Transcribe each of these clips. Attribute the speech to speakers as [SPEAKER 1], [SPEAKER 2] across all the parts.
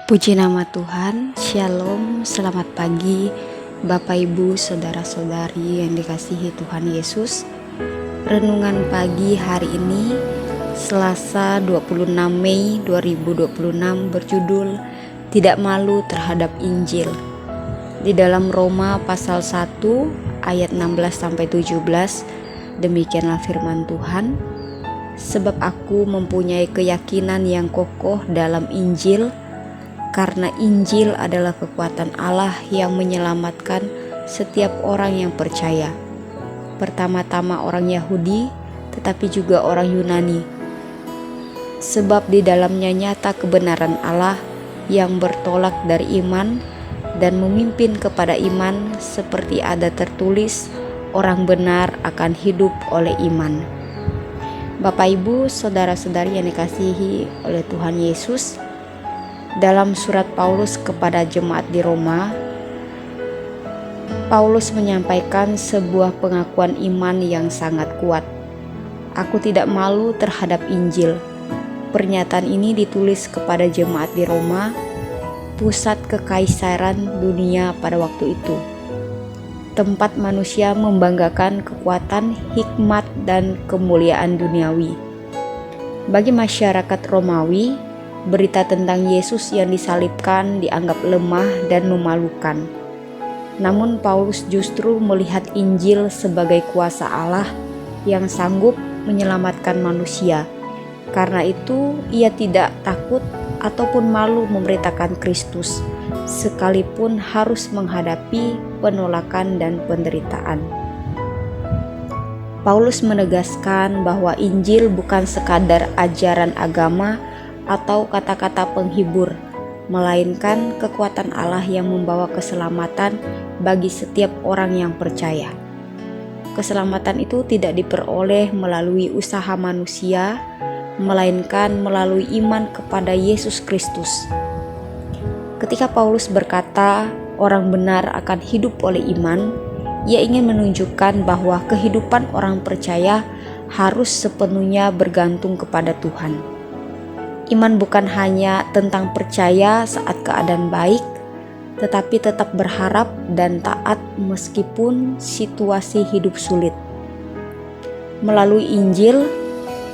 [SPEAKER 1] Puji nama Tuhan, Shalom, selamat pagi Bapak Ibu, Saudara-saudari yang dikasihi Tuhan Yesus. Renungan pagi hari ini Selasa 26 Mei 2026 berjudul Tidak Malu Terhadap Injil. Di dalam Roma pasal 1 ayat 16-17 demikianlah firman Tuhan. Sebab aku mempunyai keyakinan yang kokoh dalam Injil, karena Injil adalah kekuatan Allah yang menyelamatkan setiap orang yang percaya. Pertama-tama orang Yahudi, tetapi juga orang Yunani. Sebab di dalamnya nyata kebenaran Allah yang bertolak dari iman dan memimpin kepada iman, seperti ada tertulis, orang benar akan hidup oleh iman. Bapak Ibu, Saudara-saudari yang dikasihi oleh Tuhan Yesus, dalam surat Paulus kepada jemaat di Roma, Paulus menyampaikan sebuah pengakuan iman yang sangat kuat. Aku tidak malu terhadap Injil. Pernyataan ini ditulis kepada jemaat di Roma, pusat kekaisaran dunia pada waktu itu. Tempat manusia membanggakan kekuatan, hikmat, dan kemuliaan duniawi. Bagi masyarakat Romawi, berita tentang Yesus yang disalibkan dianggap lemah dan memalukan. Namun Paulus justru melihat Injil sebagai kuasa Allah yang sanggup menyelamatkan manusia. Karena itu ia tidak takut ataupun malu memberitakan Kristus, sekalipun harus menghadapi penolakan dan penderitaan. Paulus menegaskan bahwa Injil bukan sekadar ajaran agama atau kata-kata penghibur, melainkan kekuatan Allah yang membawa keselamatan bagi setiap orang yang percaya. Keselamatan itu tidak diperoleh melalui usaha manusia, melainkan melalui iman kepada Yesus Kristus. Ketika Paulus berkata, orang benar akan hidup oleh iman, ia ingin menunjukkan bahwa kehidupan orang percaya harus sepenuhnya bergantung kepada Tuhan. Iman bukan hanya tentang percaya saat keadaan baik, tetapi tetap berharap dan taat meskipun situasi hidup sulit. Melalui Injil,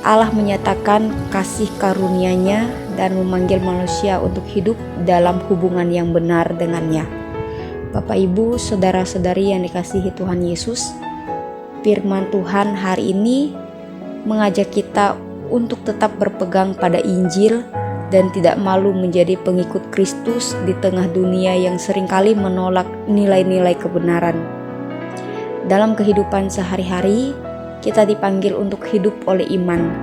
[SPEAKER 1] Allah menyatakan kasih karunia-Nya dan memanggil manusia untuk hidup dalam hubungan yang benar dengannya. Bapak Ibu, Saudara-saudari yang dikasihi Tuhan Yesus, firman Tuhan hari ini mengajak kita untuk tetap berpegang pada Injil dan tidak malu menjadi pengikut Kristus di tengah dunia yang seringkali menolak nilai-nilai kebenaran. Dalam kehidupan sehari-hari, kita dipanggil untuk hidup oleh iman,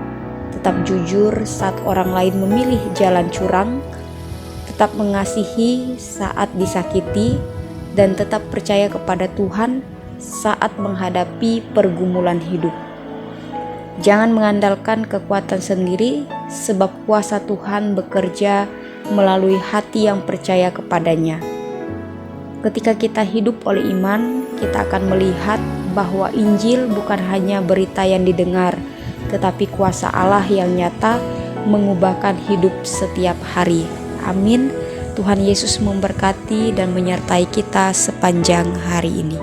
[SPEAKER 1] tetap jujur saat orang lain memilih jalan curang, tetap mengasihi saat disakiti, dan tetap percaya kepada Tuhan saat menghadapi pergumulan hidup. Jangan mengandalkan kekuatan sendiri, sebab kuasa Tuhan bekerja melalui hati yang percaya kepadanya. Ketika kita hidup oleh iman, kita akan melihat bahwa Injil bukan hanya berita yang didengar, tetapi kuasa Allah yang nyata mengubahkan hidup setiap hari. Amin. Tuhan Yesus memberkati dan menyertai kita sepanjang hari ini.